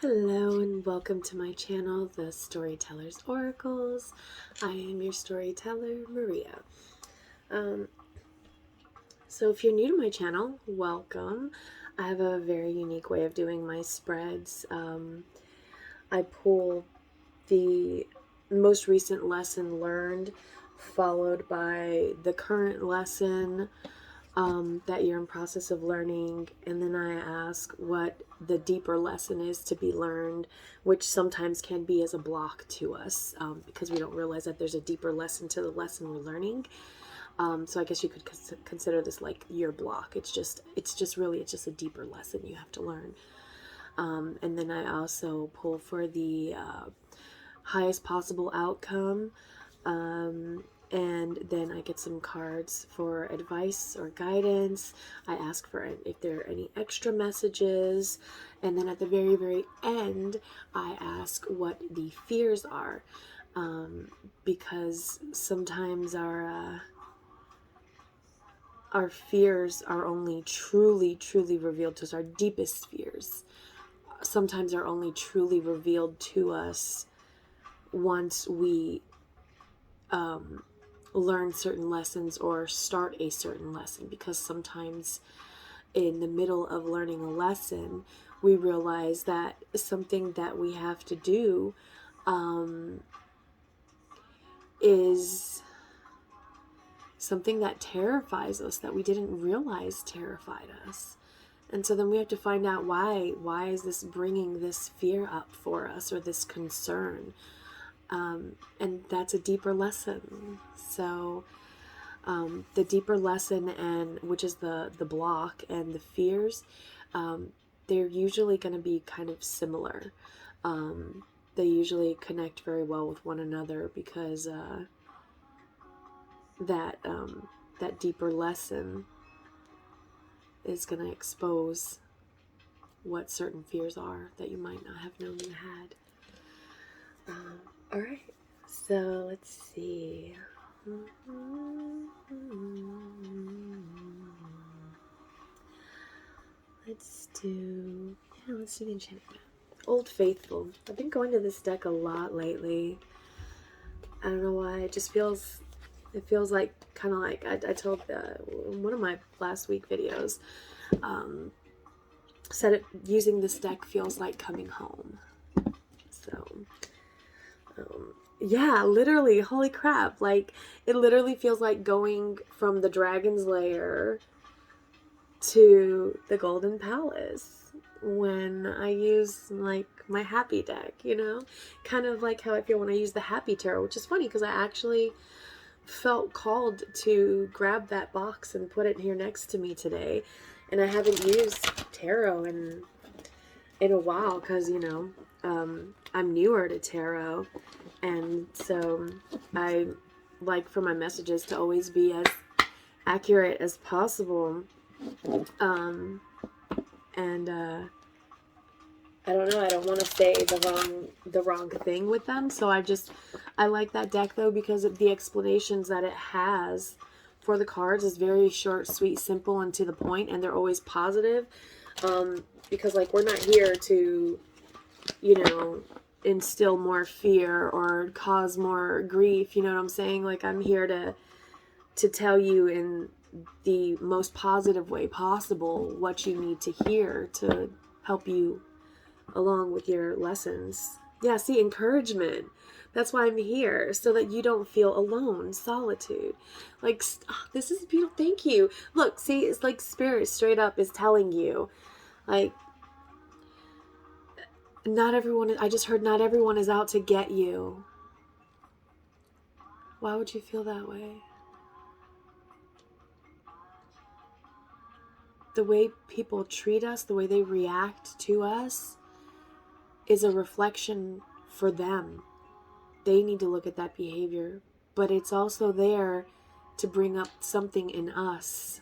Hello and welcome to my channel, The Storyteller's Oracles. I am your storyteller, Maria. So if you're new to my channel, welcome. I have a very unique way of doing my spreads. I pull the most recent lesson learned, followed by the current lesson that you're in process of learning, and then I ask what the deeper lesson is to be learned, which sometimes can be as a block to us because we don't realize that there's a deeper lesson to the lesson we're learning. So I guess you could consider this like your block. It's just a deeper lesson you have to learn. And then I also pull for the highest possible outcome. And then I get some cards for advice or guidance. I ask for if there are any extra messages. And then at the very, very end, I ask what the fears are. Because sometimes our fears are only truly, truly revealed to us. Our deepest fears sometimes are only truly revealed to us once we learn certain lessons or start a certain lesson, because sometimes in the middle of learning a lesson we realize that something that we have to do is something that terrifies us, that we didn't realize terrified us. And so then we have to find out why is this bringing this fear up for us, or this concern. And that's a deeper lesson. So the deeper lesson, and which is the block and the fears, they're usually going to be kind of similar. They usually connect very well with one another, because that deeper lesson is going to expose what certain fears are that you might not have known you had. All right, so let's see. Let's do the enchantment. Old Faithful. I've been going to this deck a lot lately. I don't know why. It feels like kind of like I told one of my last week videos. Said it, using this deck feels like coming home. So. Yeah, literally, holy crap. Like, it literally feels like going from the Dragon's Lair to the Golden Palace when I use, like, my Happy deck, you know? Kind of like how I feel when I use the Happy Tarot, which is funny because I actually felt called to grab that box and put it here next to me today. And I haven't used tarot in a while because, you know, I'm newer to tarot. And so I like for my messages to always be as accurate as possible. I don't know, I don't want to say the wrong thing with them. So I like that deck though, because of the explanations that it has for the cards is very short, sweet, simple, and to the point, and they're always positive. Because like, we're not here to, you know, instill more fear or cause more grief, you know what I'm saying? Like, I'm here to tell you in the most positive way possible what you need to hear to help you along with your lessons. Yeah, see, encouragement. That's why I'm here, so that you don't feel alone, solitude. Like, this is beautiful. Thank you. Look, see, it's like Spirit straight up is telling you, like, I just heard not everyone is out to get you. Why would you feel that way? The way people treat us, the way they react to us, is a reflection for them. They need to look at that behavior, but it's also there to bring up something in us.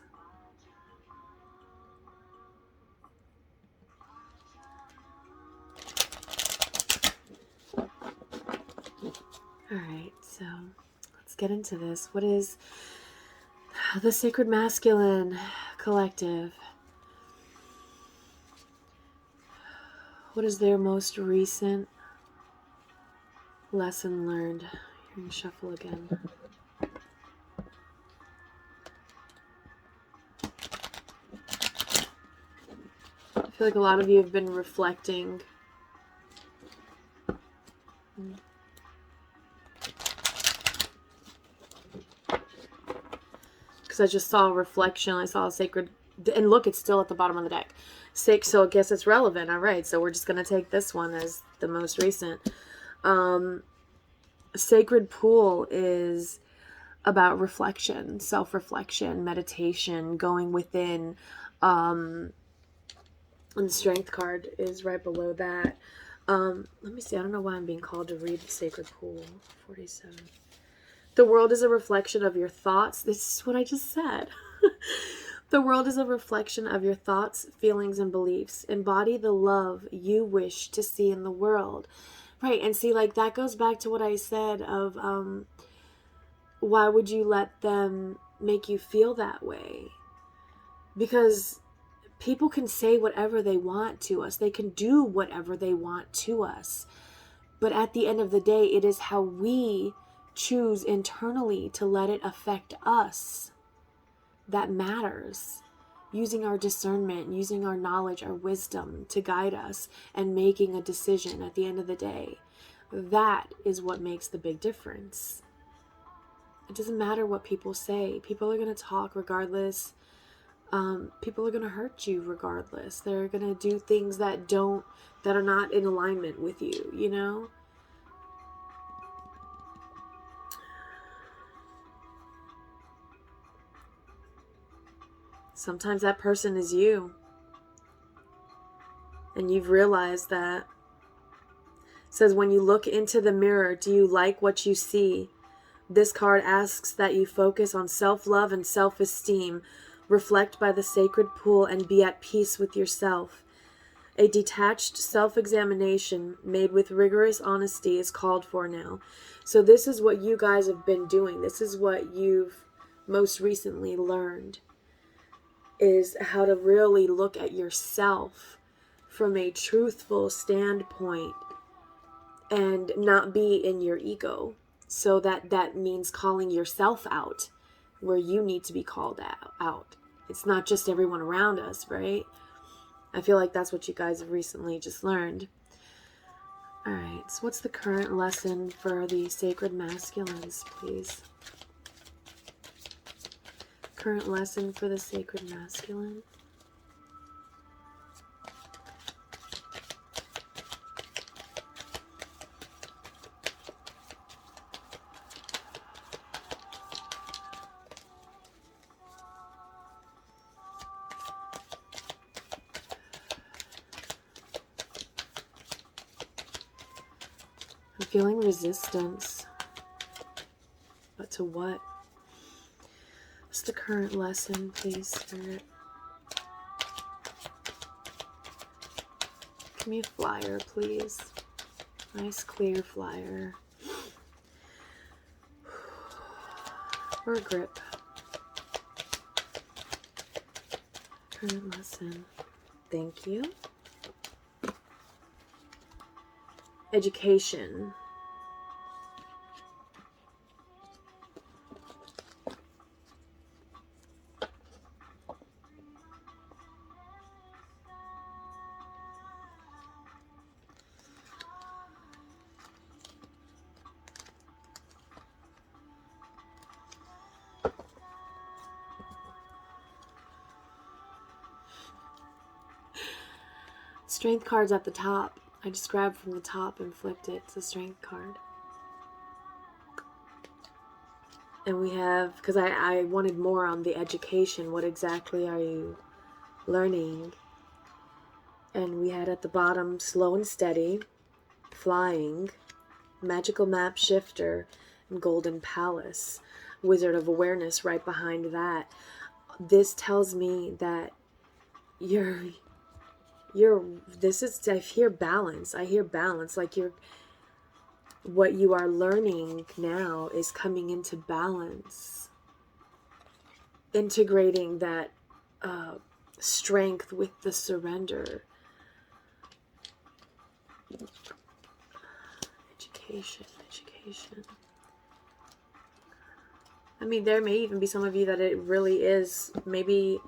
Alright, so let's get into this. What is the Sacred Masculine Collective? What is their most recent lesson learned? You're going to shuffle again. I feel like a lot of you have been reflecting. Because I just saw a reflection. I saw a sacred... And look, it's still at the bottom of the deck. So I guess it's relevant. All right, so we're just going to take this one as the most recent. Sacred Pool is about reflection, self-reflection, meditation, going within. And the Strength card is right below that. Let me see. I don't know why I'm being called to read the Sacred Pool. 47. The world is a reflection of your thoughts. This is what I just said. The world is a reflection of your thoughts, feelings, and beliefs. Embody the love you wish to see in the world. Right, and see, like, that goes back to what I said of, why would you let them make you feel that way? Because people can say whatever they want to us. They can do whatever they want to us. But at the end of the day, it is how we choose internally to let it affect us that matters. Using our discernment, using our knowledge, our wisdom to guide us and making a decision at the end of the day. That is what makes the big difference. It doesn't matter what people say. People are going to talk regardless. People are going to hurt you regardless. They're going to do things that are not in alignment with you, you know? Sometimes that person is you. And you've realized that. It says, when you look into the mirror, do you like what you see? This card asks that you focus on self-love and self-esteem, reflect by the sacred pool, and be at peace with yourself. A detached self-examination made with rigorous honesty is called for now. So this is what you guys have been doing. This is what you've most recently learned, is how to really look at yourself from a truthful standpoint and not be in your ego. So that means calling yourself out where you need to be called out. It's not just everyone around us, right? I feel like that's what you guys have recently just learned. All right, so what's the current lesson for the sacred masculines, please? Current lesson for the sacred masculine. I'm feeling resistance. But to what? What's the current lesson, please, Spirit? Give me a flyer, please. Nice, clear flyer. Or a grip. Current lesson. Thank you. Education. Strength card's at the top. I just grabbed from the top and flipped it. It's a strength card. And we have, because I wanted more on the education. What exactly are you learning? And we had at the bottom, slow and steady, flying, magical map shifter, and golden palace. Wizard of awareness right behind that. This tells me that I hear balance. I hear balance. Like what you are learning now is coming into balance. Integrating that strength with the surrender. Education. I mean, there may even be some of you that it really is, maybe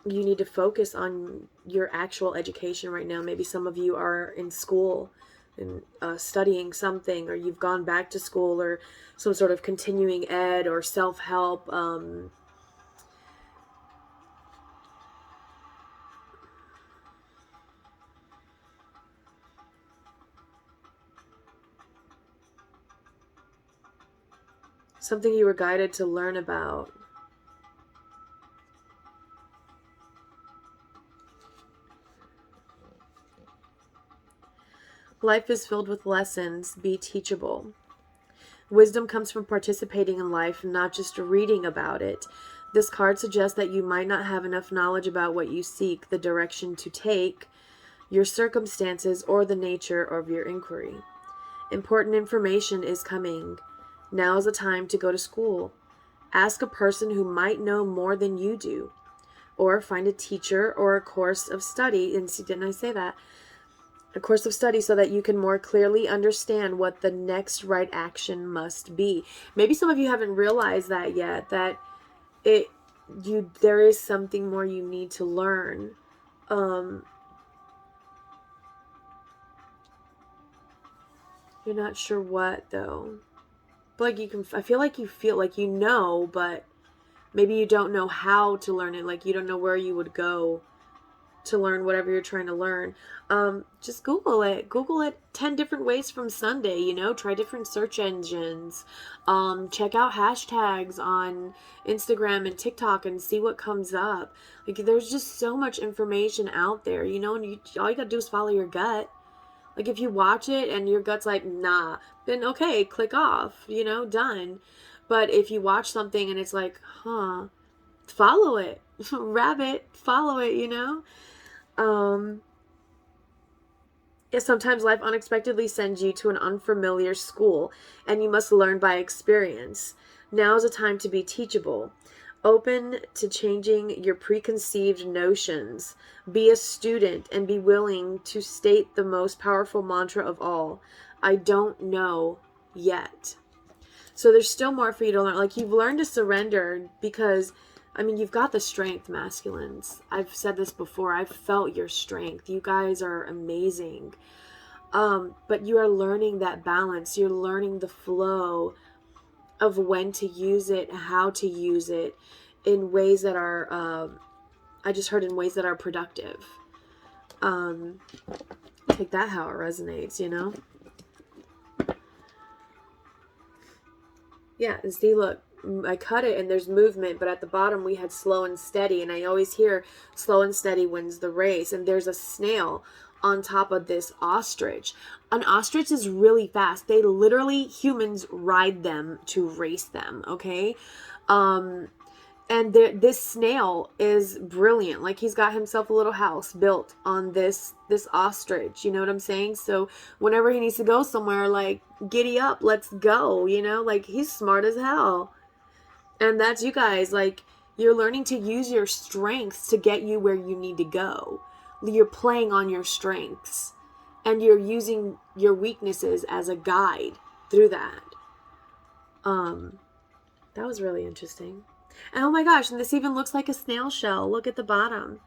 you need to focus on your actual education right now. Maybe some of you are in school and studying something, or you've gone back to school, or some sort of continuing ed or self-help. Something you were guided to learn about. Life is filled with lessons. Be teachable. Wisdom comes from participating in life, not just reading about it. This card suggests that you might not have enough knowledge about what you seek, the direction to take, your circumstances, or the nature of your inquiry. Important information is coming. Now is the time to go to school. Ask a person who might know more than you do. Or find a teacher or a course of study. And see, didn't I say that? A course of study so that you can more clearly understand what the next right action must be. Maybe some of you haven't realized that yet, that there is something more you need to learn. You're not sure what though. But I feel like you feel like you know, but maybe you don't know how to learn it. Like you don't know where you would go to learn whatever you're trying to learn. Just Google it. Google it 10 different ways from Sunday, try different search engines. Check out hashtags on Instagram and TikTok and see what comes up. Like there's just so much information out there, and all you gotta do is follow your gut. Like if you watch it and your gut's like, nah, then okay, click off, done. But if you watch something and it's like, follow it. Rabbit, follow it, Yeah, sometimes life unexpectedly sends you to an unfamiliar school, and you must learn by experience. Now is a time to be teachable. Open to changing your preconceived notions. Be a student and be willing to state the most powerful mantra of all. I don't know yet. So there's still more for you to learn. Like you've learned to surrender because, you've got the strength, masculines. I've said this before. I've felt your strength. You guys are amazing. But you are learning that balance. You're learning the flow of when to use it, how to use it in ways that are, I just heard in ways that are productive. Take that how it resonates, Yeah, and see, look, I cut it and there's movement, but at the bottom we had slow and steady, and I always hear slow and steady wins the race, and there's a snail on top of this ostrich. An ostrich is really fast. They literally, humans ride them to race them, okay? And this snail is brilliant. Like he's got himself a little house built on this ostrich. You know what I'm saying? So whenever he needs to go somewhere, like giddy up, let's go. Like he's smart as hell. And that's you guys. Like you're learning to use your strengths to get you where you need to go. You're playing on your strengths, and you're using your weaknesses as a guide through that. That was really interesting. And oh my gosh, and this even looks like a snail shell. Look at the bottom.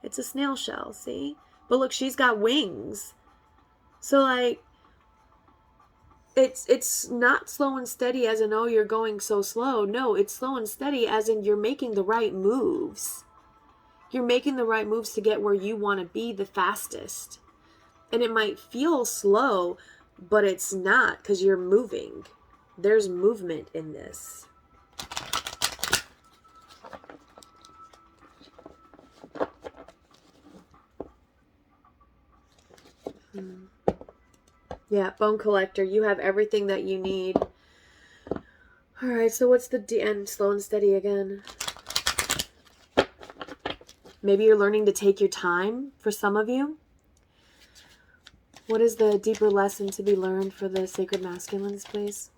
It's a snail shell, see? But look, she's got wings. So like, it's not slow and steady as in, oh, you're going so slow. No, it's slow and steady as in you're making the right moves. You're making the right moves to get where you want to be the fastest. And it might feel slow, but it's not because you're moving. There's movement in this. Yeah, bone collector. You have everything that you need. All right, so what's the end? Slow and steady again. Maybe you're learning to take your time for some of you. What is the deeper lesson to be learned for the sacred masculines, please?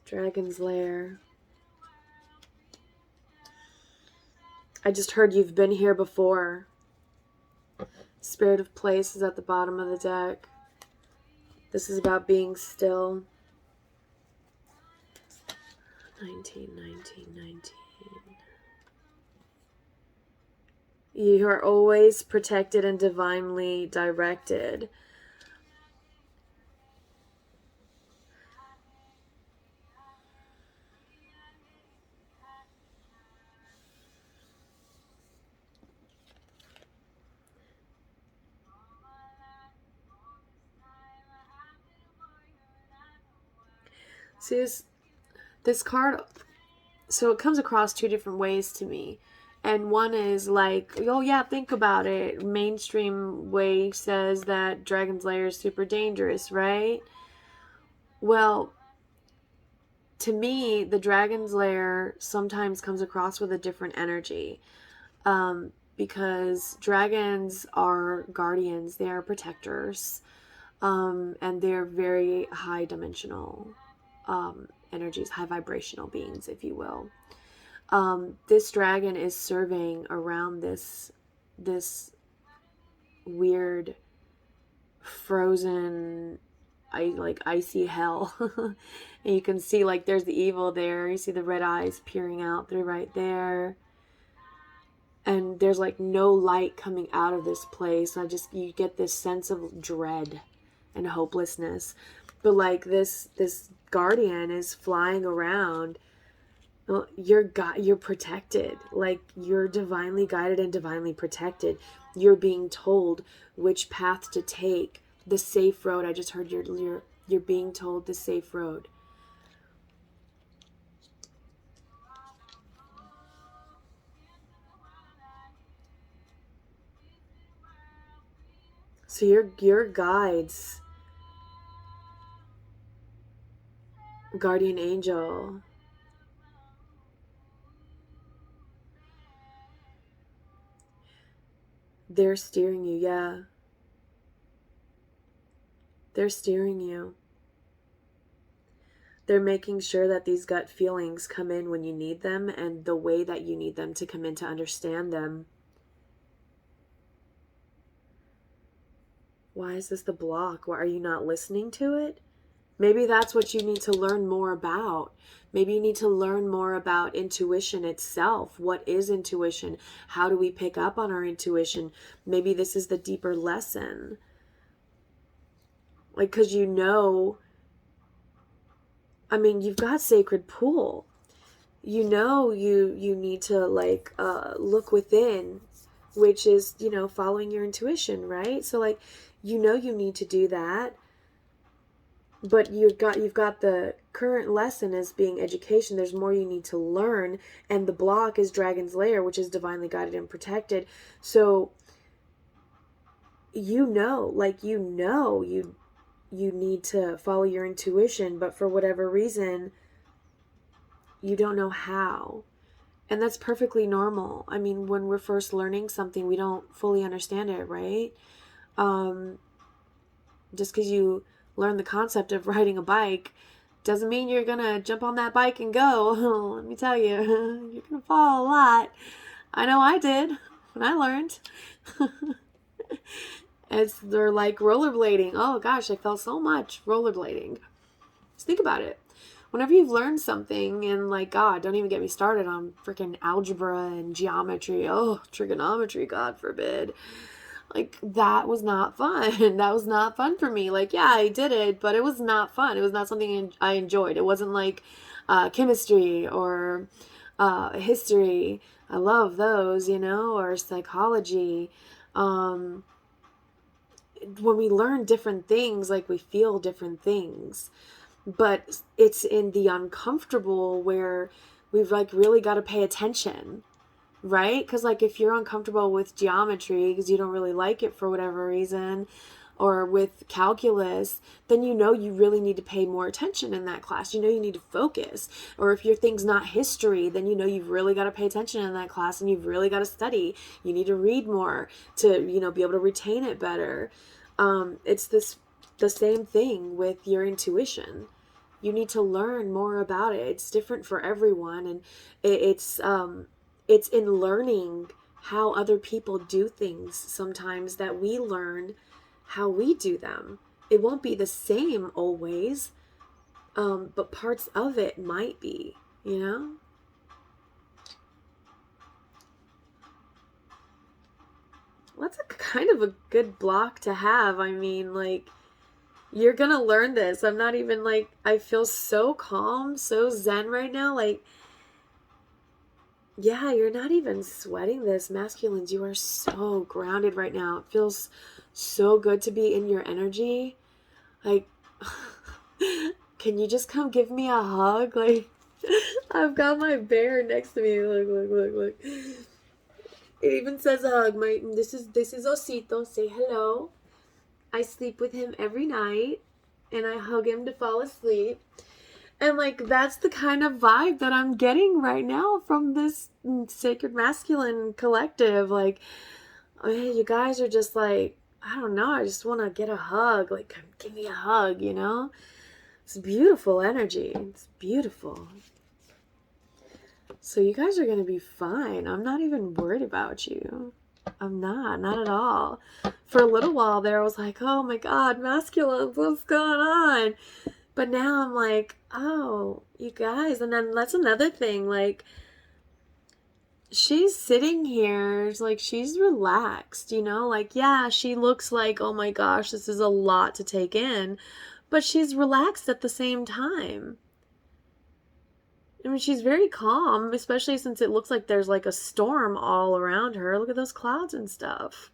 Dragon's Lair. I just heard you've been here before. Spirit of place is at the bottom of the deck. This is about being still. 19, 19, 19. You are always protected and divinely directed. See, this card, so it comes across two different ways to me. And one is like, oh yeah, think about it. Mainstream way says that Dragon's Lair is super dangerous, right? Well, to me, the Dragon's Lair sometimes comes across with a different energy. Because dragons are guardians, they are protectors, and they're very high dimensional energies, high vibrational beings, if you will. This dragon is serving around this weird frozen icy hell. And you can see like there's the evil there. You see the red eyes peering out through right there. And there's like no light coming out of this place. You get this sense of dread and hopelessness. But like this guardian is flying around. Well, you're protected. Like you're divinely guided and divinely protected. You're being told which path to take, the safe road. I just heard you're being told the safe road. So your guides, guardian angel, they're steering you, yeah. They're steering you. They're making sure that these gut feelings come in when you need them and the way that you need them to come in to understand them. Why is this the block? Why are you not listening to it? Maybe that's what you need to learn more about. Maybe you need to learn more about intuition itself. What is intuition? How do we pick up on our intuition? Maybe this is the deeper lesson. Like, because you've got sacred pool. You need to look within, which is, following your intuition, right? So like, you need to do that. But you've got the current lesson as being education. There's more you need to learn, and the block is Dragon's Lair, which is divinely guided and protected. So you need to follow your intuition, but for whatever reason you don't know how. And that's perfectly normal. I mean, when we're first learning something, we don't fully understand it, right? Just because you learn the concept of riding a bike doesn't mean you're gonna jump on that bike and go. Let me tell you, you're gonna fall a lot. I know I did when I learned. They're like rollerblading. Oh gosh, I fell so much rollerblading. Just think about it. Whenever you've learned something, and like, God, don't even get me started on freaking algebra and geometry. Oh, trigonometry, God forbid. Like, that was not fun. That was not fun for me. Like, yeah, I did it, but it was not fun. It was not something I enjoyed. It wasn't like chemistry or history. I love those, or psychology. When we learn different things, like, we feel different things. But it's in the uncomfortable where we've like really got to pay attention, right? Because like if you're uncomfortable with geometry because you don't really like it for whatever reason, or with calculus, then you really need to pay more attention in that class. You need to focus. Or if your thing's not history, then you've really got to pay attention in that class, and you've really got to study. You need to read more to be able to retain it better. It's the same thing with your intuition. You need to learn more about it. It's different for everyone, and it's it's in learning how other people do things sometimes that we learn how we do them. It won't be the same always, but parts of it might be, you know? That's a kind of a good block to have. I mean, like, you're gonna learn this. I'm not even like, I feel so calm, so zen right now. Like, yeah, you're not even sweating this. Masculines, you are so grounded right now. It feels so good to be in your energy. Like, can you just come give me a hug? Like, I've got my bear next to me. Look. It even says hug. This is Osito. Say hello. I sleep with him every night, and I hug him to fall asleep. And, like, that's the kind of vibe that I'm getting right now from this Sacred Masculine collective. Like, man, you guys are just like, I don't know, I just want to get a hug. Like, give me a hug, you know? It's beautiful energy. It's beautiful. So you guys are going to be fine. I'm not even worried about you. I'm not at all. For a little while there, I was like, oh my God, masculines, what's going on? But now I'm like, oh, you guys. And then that's another thing. Like, she's sitting here, like, she's relaxed, you know? Like, yeah, she looks like, oh my gosh, this is a lot to take in. But she's relaxed at the same time. I mean, she's very calm, especially since it looks like there's like a storm all around her. Look at those clouds and stuff.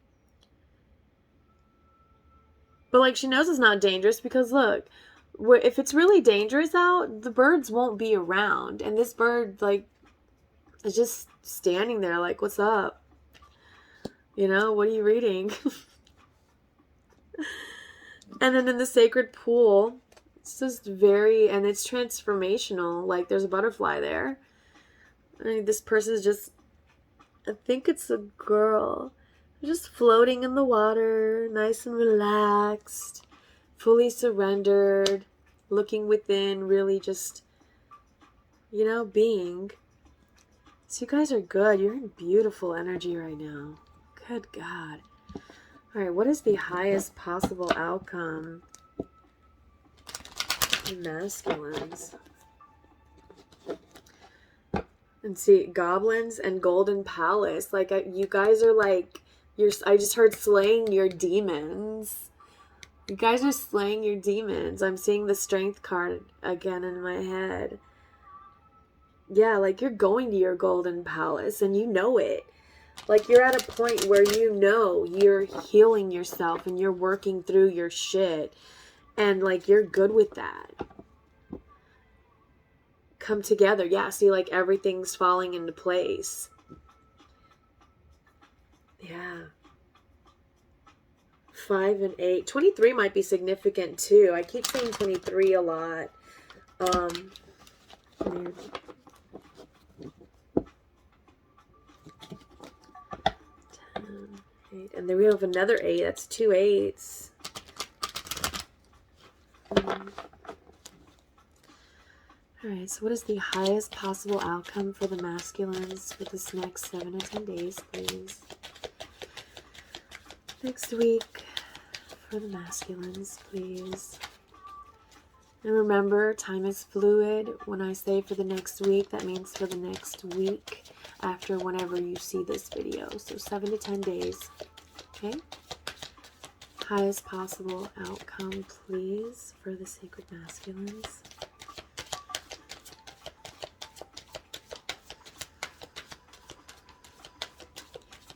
But, like, she knows it's not dangerous because, look, if it's really dangerous out, the birds won't be around. And this bird, like, is just standing there like, what's up? You know, what are you reading? And then in the sacred pool, it's just and it's transformational. Like, there's a butterfly there. I mean, this person is just, I think it's a girl, just floating in the water, nice and relaxed, fully surrendered, looking within, really just, you know, being. So you guys are good. You're in beautiful energy right now. Good God. All right, what is the highest possible outcome in masculines? And see, goblins and golden palace. Like, you guys are like, I just heard slaying your demons. You guys are slaying your demons. I'm seeing the strength card again in my head. Yeah, like, you're going to your golden palace and you know it. Like, you're at a point where you know you're healing yourself and you're working through your shit. And, like, you're good with that. Come together. Yeah, see, like, everything's falling into place. Yeah. 5 and 8. 23 might be significant, too. I keep saying 23 a lot. 8. And then we have another 8. That's 2 8s. Alright, so what is the highest possible outcome for the masculines for this next 7 to 10 days, please? Next week for the masculines, please. And remember, time is fluid. When I say for the next week, that means for the next week after whenever you see this video. So 7 to 10 days. Okay? Highest possible outcome, please, for the sacred masculines.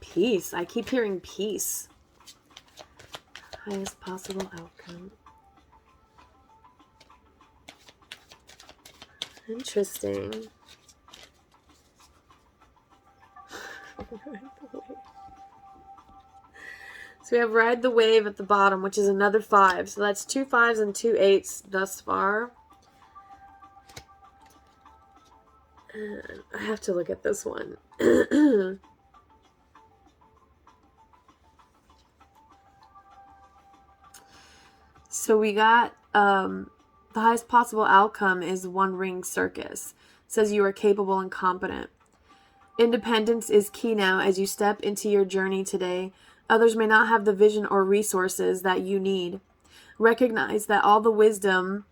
Peace. I keep hearing peace. Highest possible outcome. Interesting. So we have Ride the Wave at the bottom, which is another 5. So that's 2 5s and 2 8s thus far. And I have to look at this one. So we got the highest possible outcome is 1 ring circus. It says you are capable and competent. Independence is key now as you step into your journey today. Others may not have the vision or resources that you need. Recognize that all the wisdom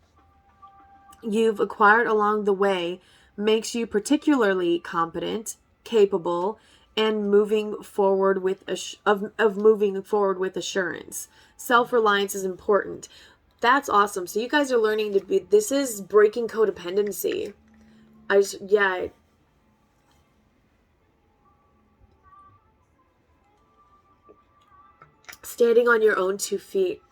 you've acquired along the way makes you particularly competent, capable, and moving forward with moving forward with assurance. Self-reliance is important. That's awesome. So you guys are learning to be, this is breaking codependency. Yeah. Standing on your own 2 feet.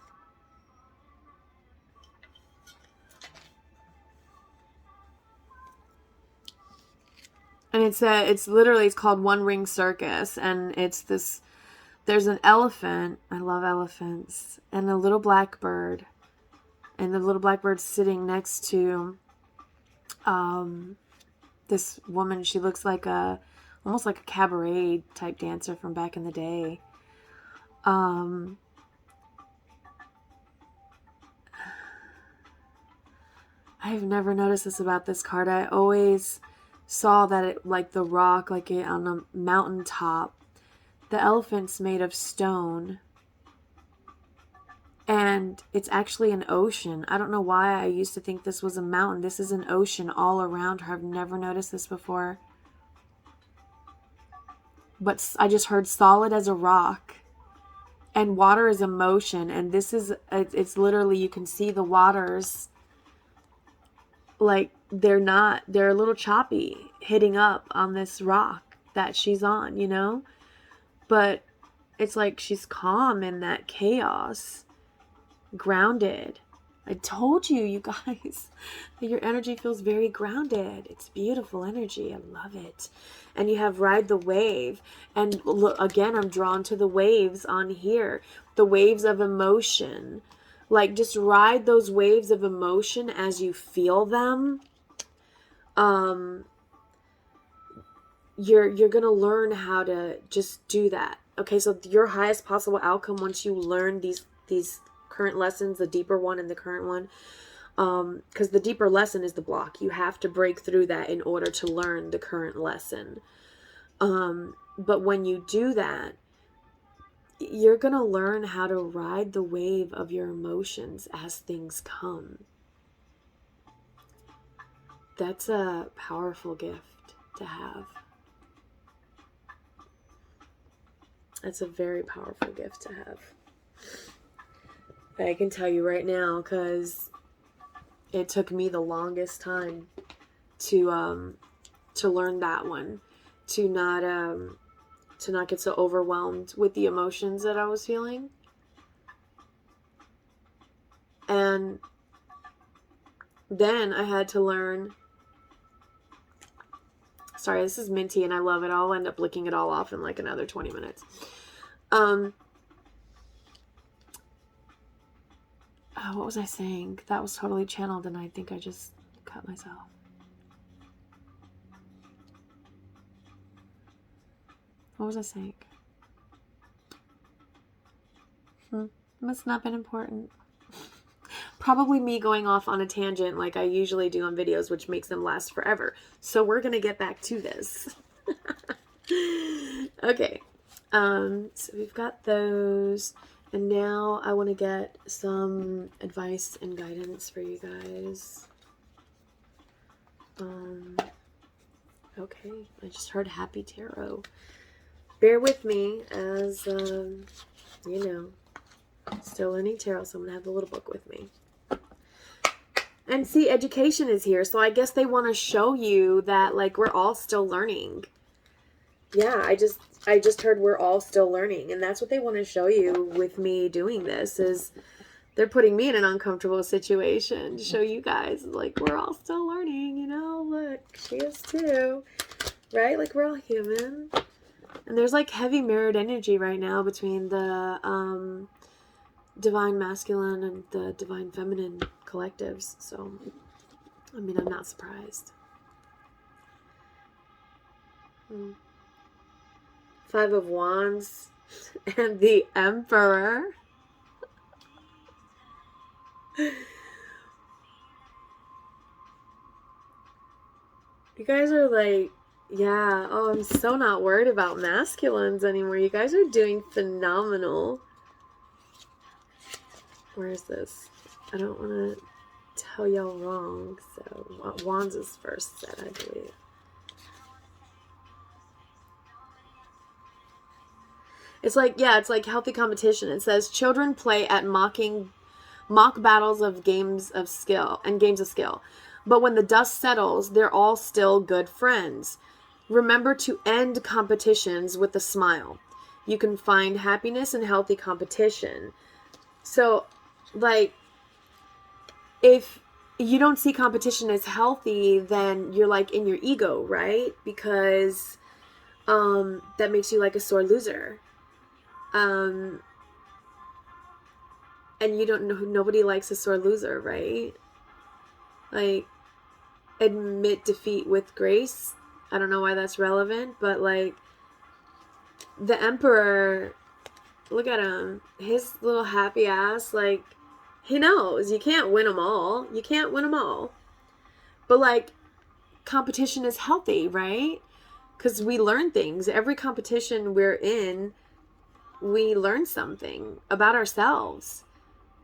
And it's literally, it's called One Ring Circus. And it's this, there's an elephant. I love elephants. And a little blackbird. And the little blackbird's sitting next to this woman. She looks like almost like a cabaret type dancer from back in the day. I've never noticed this about this card. I always saw that it, like the rock, like it on a mountaintop. The elephant's made of stone. And it's actually an ocean. I don't know why I used to think this was a mountain. This is an ocean all around her. I've never noticed this before. But I just heard solid as a rock. And water is emotion. And this is, it's literally, you can see the waters. Like, they're a little choppy hitting up on this rock that she's on, you know? But it's like she's calm in that chaos. Grounded. I told you, you guys, that your energy feels very grounded. It's beautiful energy. I love it. And you have Ride the Wave. And look, again, I'm drawn to the waves on here. The waves of emotion. Like, just ride those waves of emotion as you feel them. You're going to learn how to just do that. Okay, so your highest possible outcome once you learn these current lessons, the deeper one and the current one, because the deeper lesson is the block. You have to break through that in order to learn the current lesson. But when you do that, you're going to learn how to ride the wave of your emotions as things come. That's a powerful gift to have. That's a very powerful gift to have. I can tell you right now, because it took me the longest time to learn that one, to not get so overwhelmed with the emotions that I was feeling. And then I had to learn. Sorry, this is minty and I love it. I'll end up licking it all off in like another 20 minutes. What was I saying? That was totally channeled and I think I just cut myself. What was I saying? Must not have been important. Probably me going off on a tangent like I usually do on videos, which makes them last forever. So we're going to get back to this. Okay. So we've got those. And now I want to get some advice and guidance for you guys. Okay. I just heard Happy Tarot. Bear with me as, still learning tarot, so I'm going to have the little book with me. And see, education is here, so I guess they want to show you that, like, we're all still learning. Yeah, I just heard we're all still learning, and that's what they want to show you with me doing this, is they're putting me in an uncomfortable situation to show you guys, like, we're all still learning, look, she is too, right? Like, we're all human. And there's, like, heavy mirrored energy right now between the, divine masculine and the divine feminine collectives. So, I mean, I'm not surprised. 5 of Wands and the Emperor. You guys are like, Yeah. Oh, I'm so not worried about masculines anymore. You guys are doing phenomenal. Where is this? I don't want to tell y'all wrong. So, Wands is first set, I believe. It's like, yeah, it's like healthy competition. It says children play at mock battles of games of skill. But when the dust settles, they're all still good friends. Remember to end competitions with a smile. You can find happiness in healthy competition. So, like, if you don't see competition as healthy, then you're like in your ego, right? Because that makes you like a sore loser. And you don't know, nobody likes a sore loser, right? Like, admit defeat with grace. I don't know why that's relevant, but like, the Emperor, look at him, his little happy ass, like, he knows you can't win them all. You can't win them all. But like, competition is healthy, right? Because we learn things. Every competition we're in, we learn something about ourselves.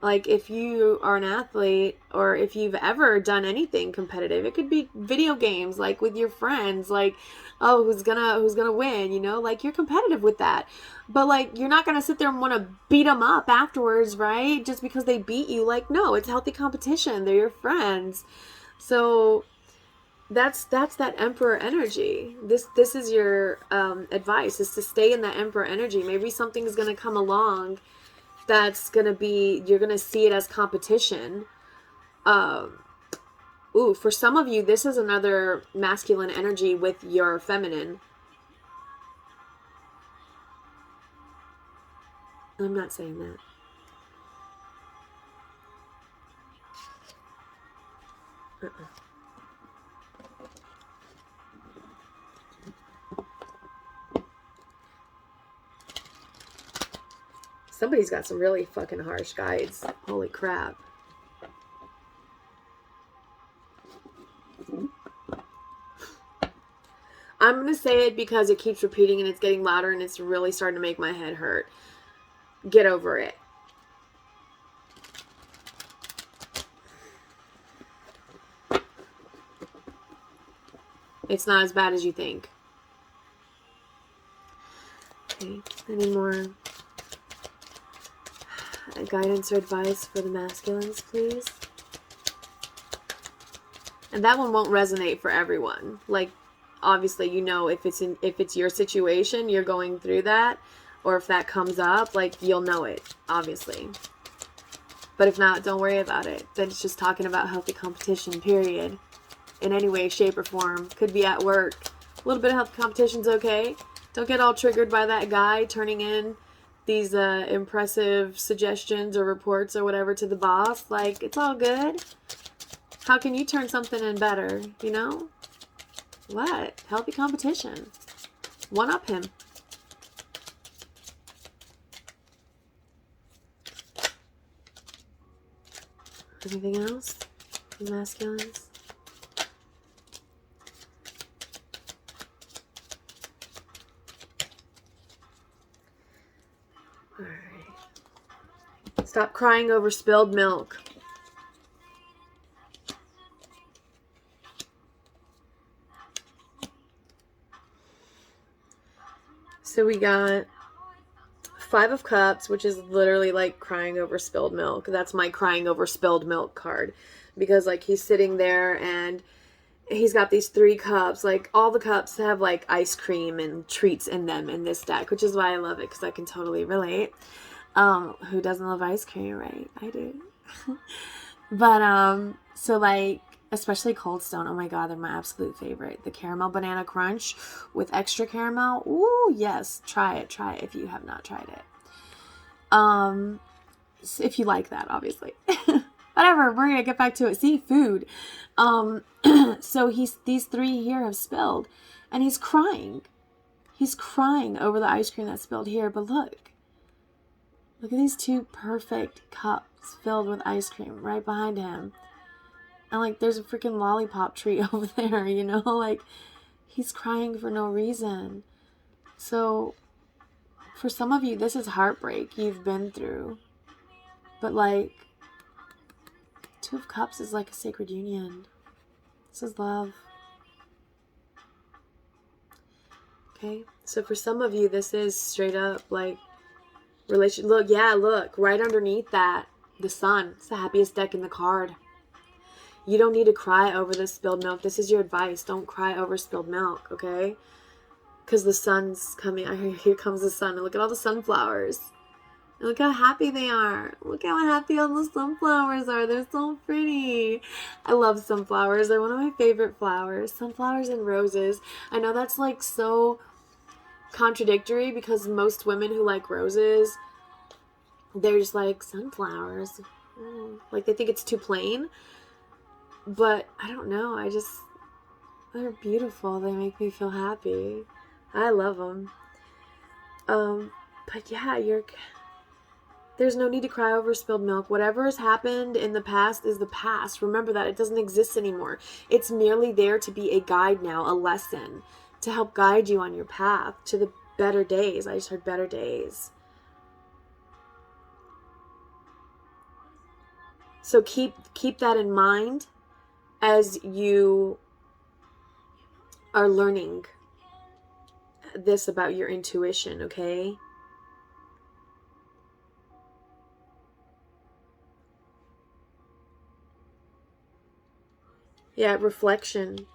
Like, if you are an athlete, or if you've ever done anything competitive, it could be video games, like with your friends, like, oh, who's gonna win, you know? Like, you're competitive with that. But like, you're not gonna sit there and want to beat them up afterwards, right? Just because they beat you. Like, no, it's healthy competition. They're your friends. So that's that Emperor energy. This is your advice, is to stay in that Emperor energy. Maybe something's gonna come along that's gonna be, you're gonna see it as competition. For some of you, this is another masculine energy with your feminine. I'm not saying that. Somebody's got some really fucking harsh guides. Holy crap. I'm going to say it because it keeps repeating and it's getting louder and it's really starting to make my head hurt. Get over it. It's not as bad as you think. Okay, any more guidance or advice for the masculines, please? And that one won't resonate for everyone. Like, obviously, you know, if it's your situation, you're going through that, or if that comes up, like, you'll know it, obviously. But if not, don't worry about it. Then it's just talking about healthy competition, period. In any way, shape, or form. Could be at work. A little bit of healthy competition's okay. Don't get all triggered by that guy turning in these impressive suggestions or reports or whatever to the boss. Like, it's all good. How can you turn something in better, you know? What? Healthy competition. One up him. Anything else? Masculines? Alright. Stop crying over spilled milk. So we got 5 of Cups, which is literally like crying over spilled milk. That's my crying over spilled milk card. Because like he's sitting there and he's got these 3 cups. Like all the cups have like ice cream and treats in them in this deck, which is why I love it, because I can totally relate. Who doesn't love ice cream, right? I do. But so like, especially Cold Stone, oh my god, they're my absolute favorite. The caramel banana crunch with extra caramel. Ooh, yes, try it if you have not tried it. If you like that, obviously. Whatever, we're gonna get back to it. See, food. So these 3 here have spilled, and he's crying. He's crying over the ice cream that spilled here, but look at these 2 perfect cups filled with ice cream right behind him. And like, there's a freaking lollipop tree over there, you know? Like, He's crying for no reason. So for some of you, this is heartbreak you've been through. But like, Two of Cups is like a sacred union. This is love. Okay? So for some of you, this is straight up like look, right underneath that, the sun. It's the happiest deck in the card. You don't need to cry over the spilled milk. This is your advice. Don't cry over spilled milk, okay? Because the sun's coming. Here comes the sun. And look at all the sunflowers. And look how happy they are. Look how happy all the sunflowers are. They're so pretty. I love sunflowers. They're one of my favorite flowers. Sunflowers and roses. I know that's like so contradictory because most women who like roses, they're just like, sunflowers. Like they think it's too plain. But I don't know. They're beautiful. They make me feel happy. I love them. But yeah, there's no need to cry over spilled milk. Whatever has happened in the past is the past. Remember that. It doesn't exist anymore. It's merely there to be a guide now, a lesson, to help guide you on your path to the better days. I just heard better days. So keep that in mind as you are learning this about your intuition, okay? Yeah, reflection.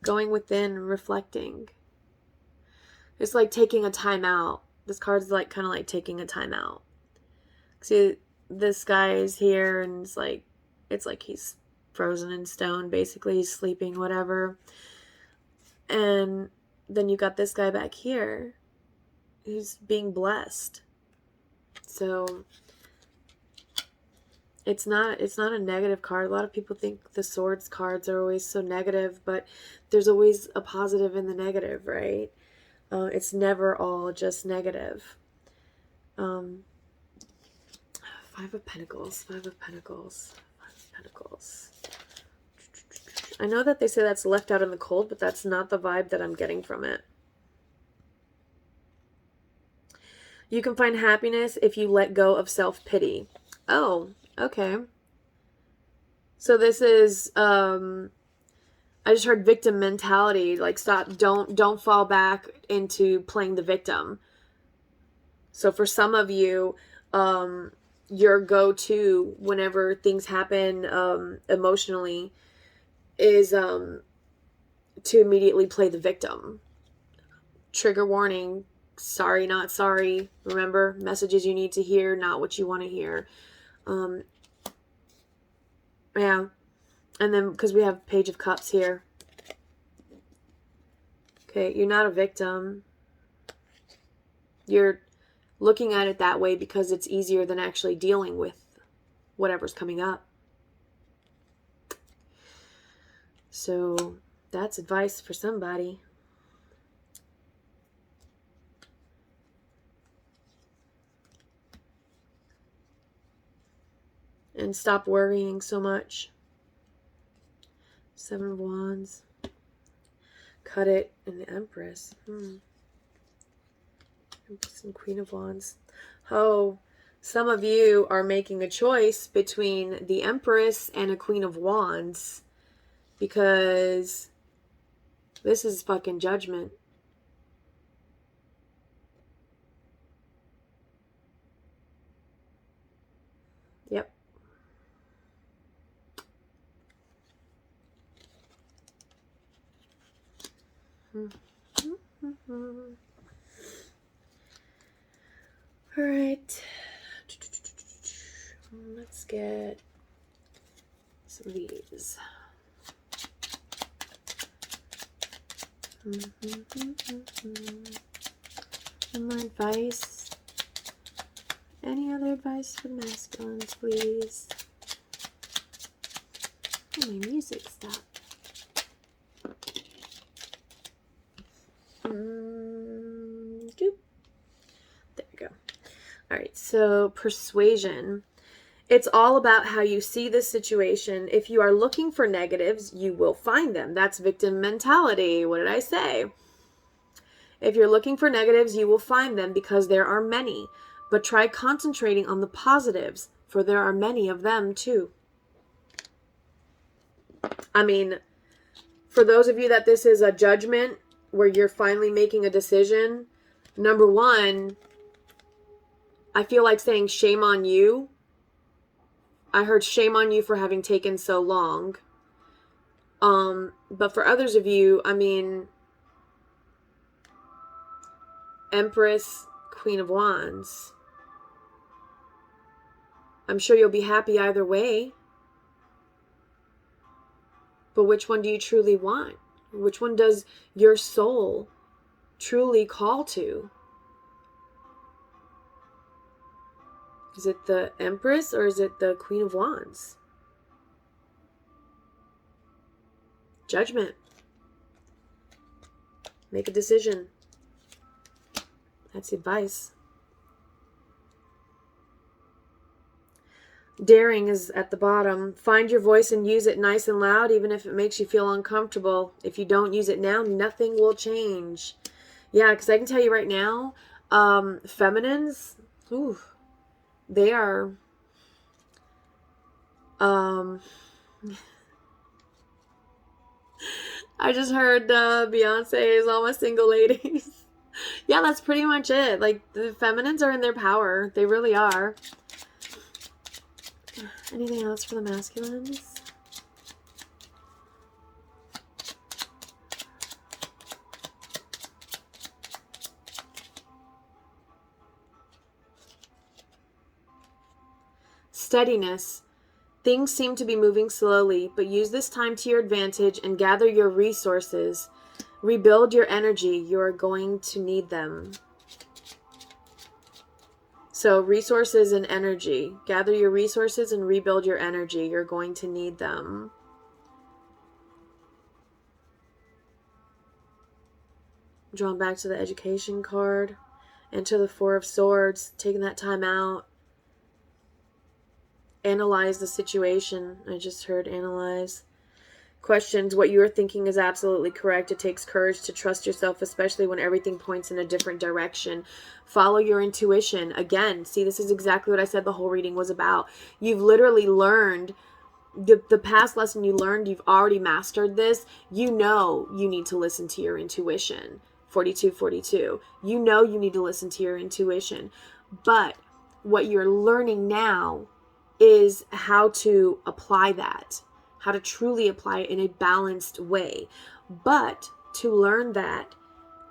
Going within, reflecting. It's like taking a time out. This card's like kind of like taking a time out. See, this guy is here and it's like he's frozen in stone, basically. He's sleeping, whatever. And then you got this guy back here who's being blessed. So it's not a negative card. A lot of people think the swords cards are always so negative, but there's always a positive in the negative, right? It's never all just negative. Five of Pentacles. I know that they say that's left out in the cold, but that's not the vibe that I'm getting from it. You can find happiness if you let go of self-pity. Oh, okay. So this is, I just heard victim mentality. Like, don't fall back into playing the victim. So for some of you, your go-to whenever things happen emotionally is to immediately play the victim. Trigger warning. Sorry, not sorry. Remember, messages you need to hear, not what you want to hear. Yeah. And then, because we have Page of Cups here. Okay, you're not a victim. You're looking at it that way because it's easier than actually dealing with whatever's coming up. So, that's advice for somebody. And stop worrying so much. Seven of Wands. Cut it in the Empress. Empress and Queen of Wands. Oh, some of you are making a choice between the Empress and a Queen of Wands. Because this is fucking judgment. Yep. All right. Let's get some of these. And my advice. Any other advice for the masculines, please? Oh, my music stopped. There we go. All right, so persuasion. It's all about how you see this situation. If you are looking for negatives, you will find them. That's victim mentality. What did I say? If you're looking for negatives, you will find them because there are many. But try concentrating on the positives, for there are many of them too. I mean, for those of you that this is a judgment where you're finally making a decision, number one, I feel like saying shame on you. I heard shame on you for having taken so long. But for others of you, I mean, Empress, Queen of Wands. I'm sure you'll be happy either way. But which one do you truly want? Which one does your soul truly call to? Is it the Empress or is it the Queen of Wands? Judgment. Make a decision. That's advice. Daring is at the bottom. Find your voice and use it nice and loud, even if it makes you feel uncomfortable. If you don't use it now, nothing will change. Yeah, because I can tell you right now, feminines, they are, I just heard Beyonce is all my single ladies. Yeah, that's pretty much it. Like, the feminines are in their power. They really are. Anything else for the masculines? Steadiness. Things seem to be moving slowly, but use this time to your advantage and gather your resources. Rebuild your energy. You are going to need them. So resources and energy. Gather your resources and rebuild your energy. You're going to need them. Drawn back to the education card and to the Four of Swords. Taking that time out. Analyze the situation. I just heard analyze. Questions. What you are thinking is absolutely correct. It takes courage to trust yourself, especially when everything points in a different direction. Follow your intuition. Again, see, this is exactly what I said the whole reading was about. You've literally learned the past lesson you learned. You've already mastered this. You know you need to listen to your intuition. 4242. You know you need to listen to your intuition. But what you're learning now is how to apply that. How to truly apply it in a balanced way. But to learn that,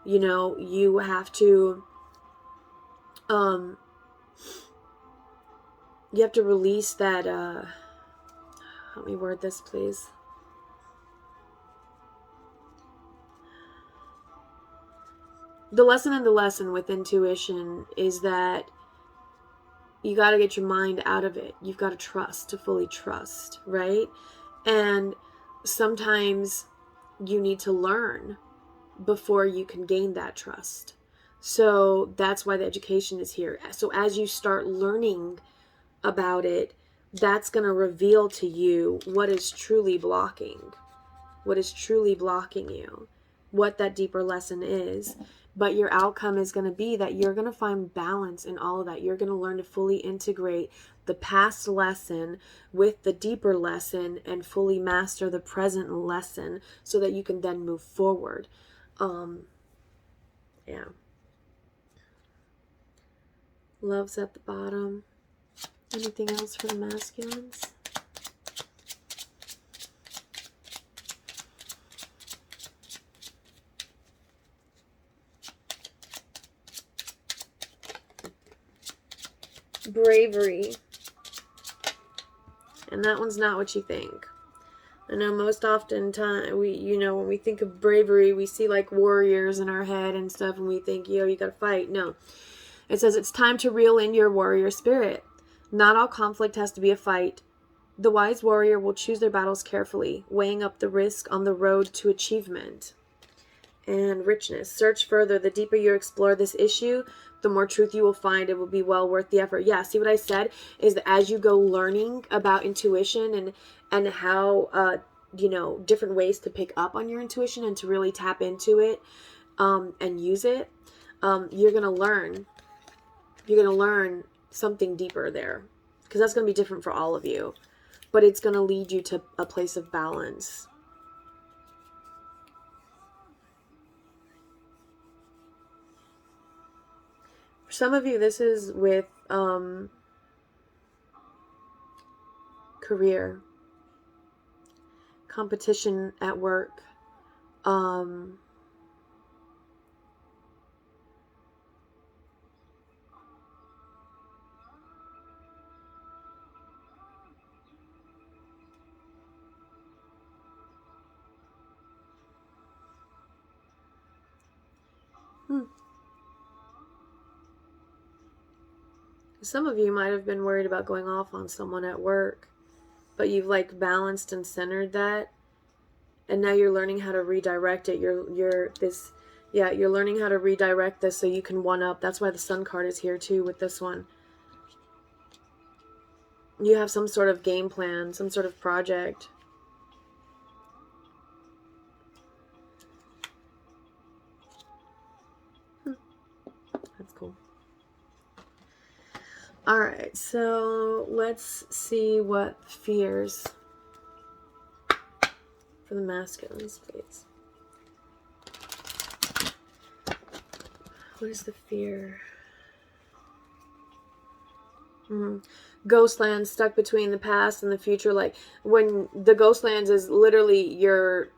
you have to release that help me word this, please. The lesson in the lesson with intuition is that you got to get your mind out of it. You've got to trust, to fully trust, right? And sometimes you need to learn before you can gain that trust. So that's why the education is here. So as you start learning about it, that's going to reveal to you what is truly blocking you, what that deeper lesson is. But your outcome is going to be that you're going to find balance in all of that. You're going to learn to fully integrate the past lesson with the deeper lesson and fully master the present lesson so that you can then move forward. Yeah. Love's at the bottom. Anything else for the masculines? Bravery. And that one's not what you think. I know most often when we think of bravery, we see like warriors in our head and stuff, and we think, you gotta fight. No. It says it's time to reel in your warrior spirit. Not all conflict has to be a fight. The wise warrior will choose their battles carefully, weighing up the risk on the road to achievement. and richness. Search further. The deeper you explore this issue, the more truth you will find. It will be well worth the effort. Yeah, see what I said is that as you go learning about intuition and how you know, different ways to pick up on your intuition and to really tap into it and use it, you're gonna learn something deeper there, because that's gonna be different for all of you, but it's gonna lead you to a place of balance. For some of you, this is with career, competition at work, Some of you might have been worried about going off on someone at work, but you've like balanced and centered that, and now you're learning how to redirect it. You're learning how to redirect this so you can one up. That's why the Sun card is here too with this one. You have some sort of game plan, some sort of project. That's cool. All right, so let's see what fears for the masculines, please. What is the fear? Ghostlands, stuck between the past and the future. Like when the Ghostlands is literally you're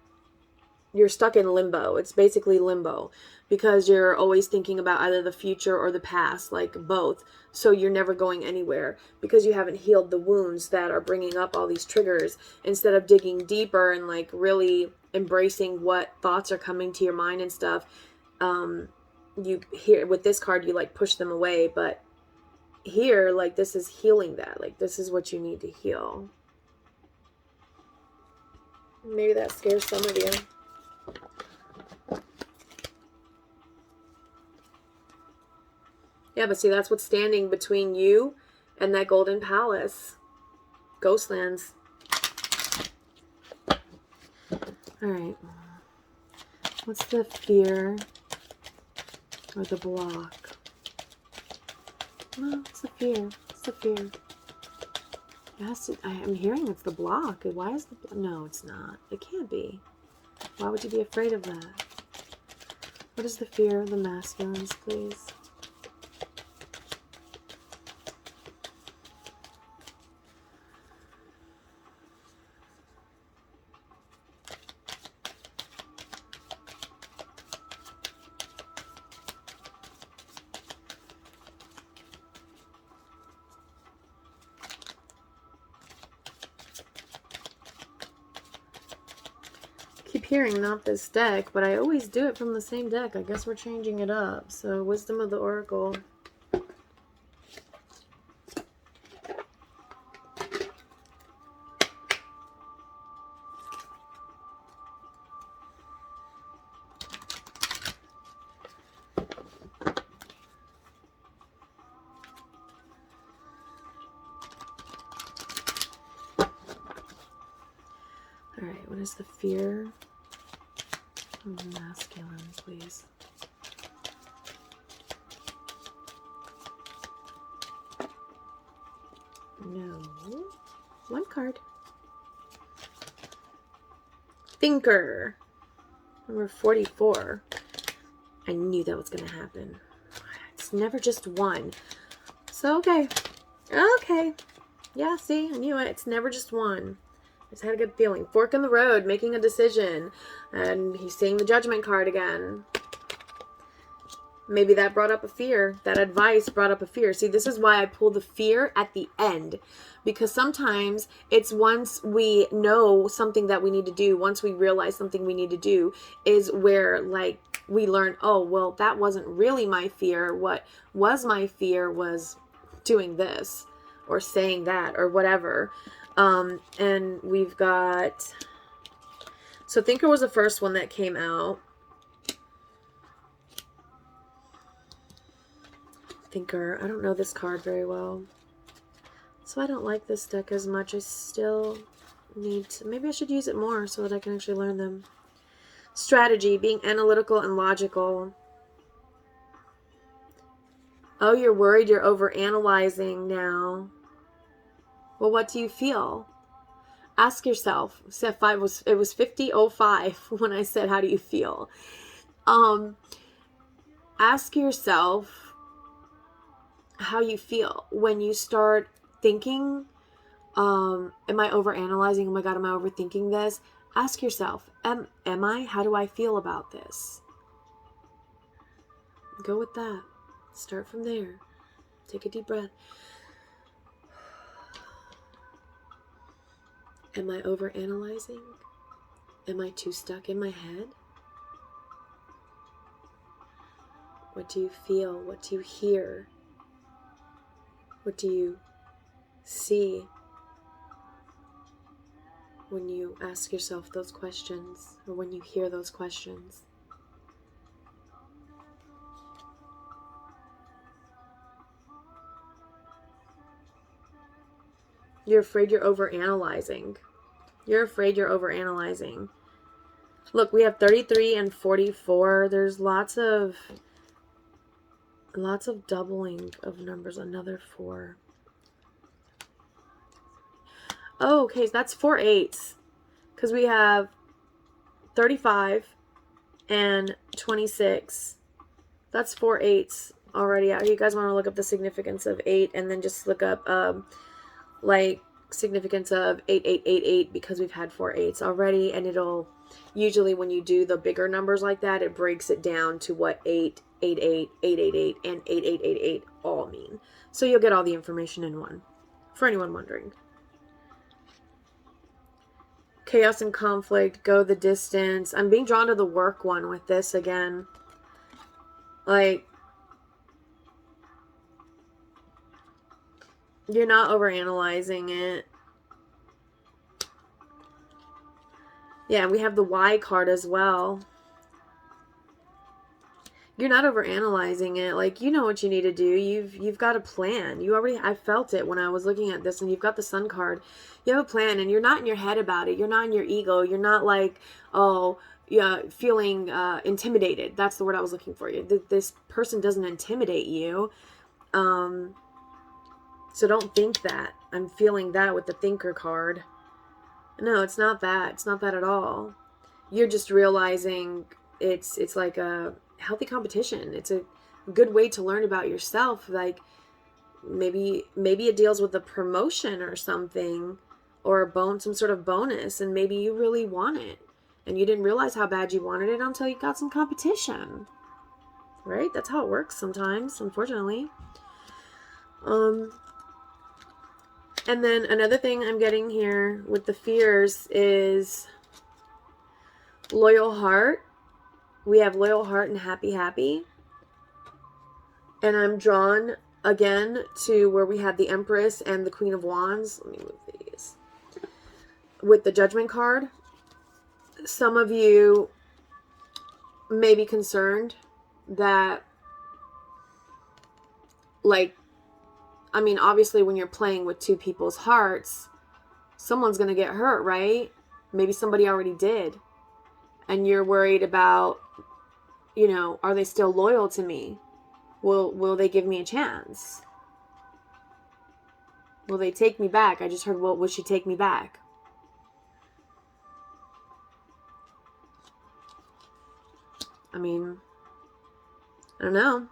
stuck in limbo. It's basically limbo because you're always thinking about either the future or the past, like both. So you're never going anywhere because you haven't healed the wounds that are bringing up all these triggers. Instead of digging deeper and like really embracing what thoughts are coming to your mind and stuff, you hear with this card, you like push them away. But here, like this is healing that. Like this is what you need to heal. Maybe that scares some of you. Yeah, but see, that's what's standing between you and that golden palace. Ghostlands. All right. What's the fear or the block? No, it's the fear. It's the fear. It has to, I'm hearing it's the block. Why is the... No, it's not. It can't be. Why would you be afraid of that? What is the fear of the masculines, please? Keep hearing not this deck, but I always do it from the same deck. I guess we're changing it up. So, Wisdom of the Oracle. All right, what is the fear of the masculine, please? No. One card. Thinker. Number 44. I knew that was going to happen. It's never just one. So, okay. Okay. Yeah, see, I knew it. It's never just one. I just had a good feeling. Fork in the road, making a decision. And he's seeing the Judgment card again. Maybe that brought up a fear. That advice brought up a fear. See, this is why I pull the fear at the end. Because sometimes it's once we know something that we need to do, once we realize something we need to do, is where, like, we learn, oh, well, that wasn't really my fear. What was my fear was doing this or saying that or whatever. And we've got, so Thinker was the first one that came out. thinker. I don't know this card very well, so I don't like this deck as much. I still need to, maybe I should use it more so that I can actually learn them. Strategy, being analytical and logical. Oh, you're worried you're overanalyzing now. Well, what do you feel? Ask yourself. It was 50:05 when I said, how do you feel? Ask yourself how you feel when you start thinking, am I overanalyzing? Oh my God, am I overthinking this? Ask yourself, am I? How do I feel about this? Go with that. Start from there. Take a deep breath. Am I overanalyzing? Am I too stuck in my head? What do you feel? What do you hear? What do you see when you ask yourself those questions, or when you hear those questions? You're afraid you're overanalyzing. You're afraid you're overanalyzing. Look, we have 33 and 44. There's lots of doubling of numbers. Another 4. Oh, okay, so that's 4 8s. Because we have 35 and 26. That's 4 8s already. You guys want to look up the significance of 8 and then just look up like significance of 8888, because we've had 4 8s already, and it'll usually, when you do the bigger numbers like that, it breaks it down to what 888, 888, and 8888 all mean. So you'll get all the information in one, for anyone wondering. Chaos and conflict, go the distance. I'm being drawn to the work one with this again. Like, you're not overanalyzing it. Yeah, we have the Y card as well. You're not overanalyzing it. Like, you know what you need to do. You've got a plan. I felt it when I was looking at this, and you've got the Sun card. You have a plan, and you're not in your head about it. You're not in your ego. You're not like, oh, yeah, feeling intimidated. That's the word I was looking for. This person doesn't intimidate you. So don't think that. I'm feeling that with the Thinker card. No, it's not that. It's not that at all. You're just realizing it's like a healthy competition. It's a good way to learn about yourself. Like, maybe it deals with a promotion or something, or some sort of bonus, and maybe you really want it, and you didn't realize how bad you wanted it until you got some competition. Right? That's how it works sometimes, unfortunately. And then another thing I'm getting here with the fears is loyal heart. We have loyal heart and happy. And I'm drawn again to where we have the Empress and the Queen of Wands. Let me move these. With the Judgment card. Some of you may be concerned that, like, I mean, obviously when you're playing with two people's hearts, someone's going to get hurt, right? Maybe somebody already did. And you're worried about, you know, are they still loyal to me? Will they give me a chance? Will they take me back? I just heard, well, will she take me back? I mean, I don't know.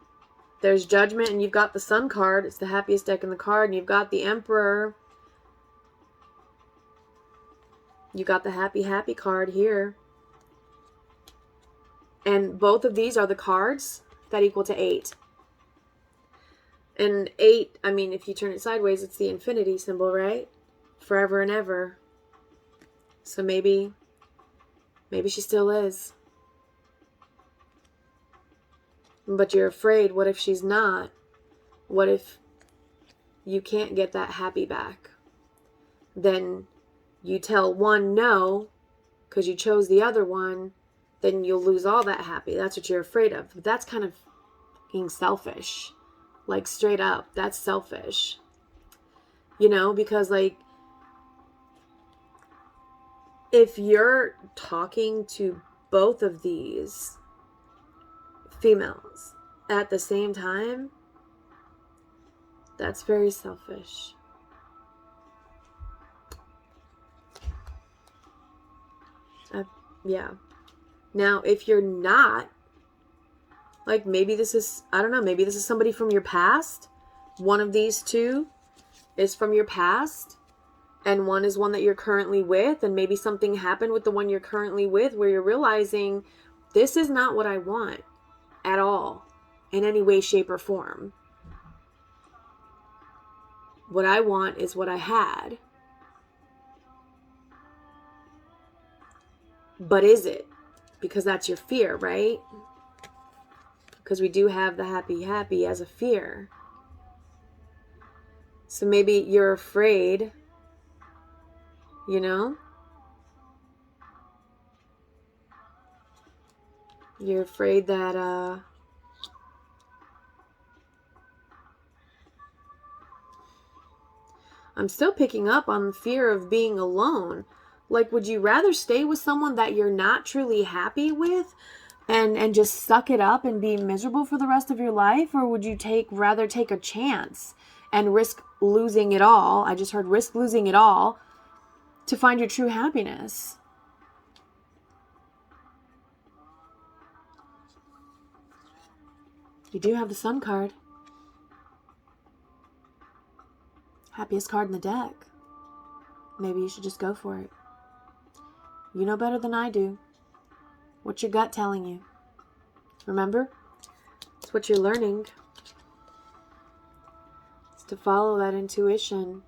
There's Judgment, and you've got the Sun card. It's the happiest deck in the card. And you've got the Emperor. You got the happy card here. And both of these are the cards that equal to 8. And 8, I mean, if you turn it sideways, it's the infinity symbol, right? Forever and ever. So maybe she still is. But you're afraid, what if she's not? What if you can't get that happy back? Then you tell one no, because you chose the other one, then you'll lose all that happy. That's what you're afraid of. But that's kind of being selfish. Like, straight up, that's selfish. You know, because like, if you're talking to both of these females at the same time, that's very selfish. Yeah. Now, if you're not, like, maybe this is, I don't know, maybe this is somebody from your past. One of these two is from your past, and one is one that you're currently with, and maybe something happened with the one you're currently with where you're realizing this is not what I want at all, in any way, shape, or form. What I want is what I had. But is it? Because that's your fear, right? Because we do have the happy as a fear. So maybe you're afraid, you know? You're afraid that, I'm still picking up on the fear of being alone. Like, would you rather stay with someone that you're not truly happy with and just suck it up and be miserable for the rest of your life? Or would you rather take a chance and risk losing it all? I just heard risk losing it all to find your true happiness. You do have the Sun card. Happiest card in the deck. Maybe you should just go for it. You know better than I do. What's your gut telling you? Remember? It's what you're learning. It's to follow that intuition,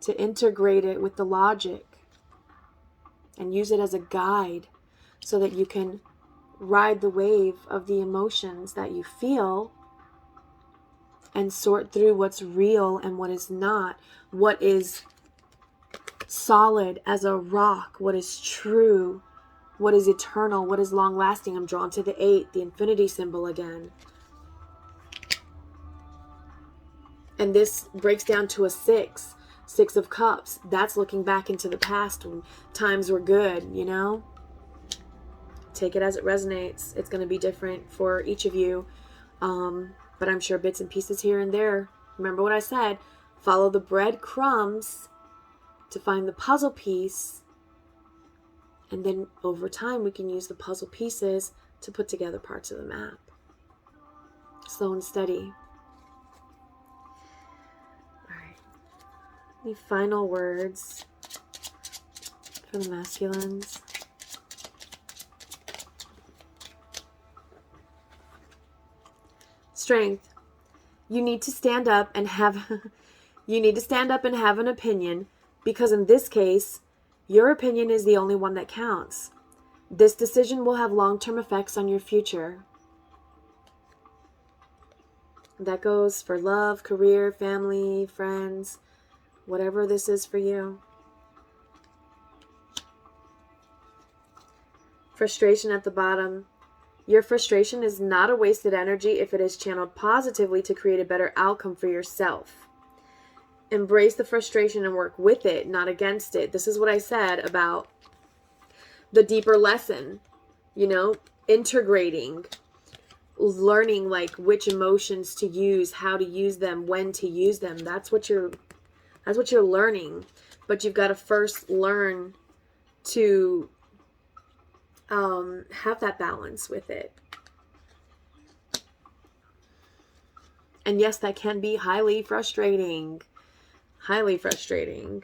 to integrate it with the logic, and use it as a guide so that you can ride the wave of the emotions that you feel and sort through what's real and what is not, what is solid as a rock, what is true, what is eternal, what is long lasting. I'm drawn to the 8, the infinity symbol again. And this breaks down to a 6 of cups. That's looking back into the past when times were good, you know? Take it as it resonates. It's going to be different for each of you. But I'm sure bits and pieces here and there. Remember what I said. Follow the breadcrumbs to find the puzzle piece. And then over time, we can use the puzzle pieces to put together parts of the map. Slow and steady. All right. Any final words for the masculines? Strength. You need to stand up and have an opinion, because in this case, your opinion is the only one that counts. This decision will have long-term effects on your future. That goes for love, career, family, friends, whatever this is for you. Frustration at the bottom. Your frustration is not a wasted energy if it is channeled positively to create a better outcome for yourself. Embrace the frustration and work with it, not against it. This is what I said about the deeper lesson, you know, integrating, learning like which emotions to use, how to use them, when to use them. That's what you're learning. But you've got to first learn to have that balance with it. And yes, that can be highly frustrating. Highly frustrating.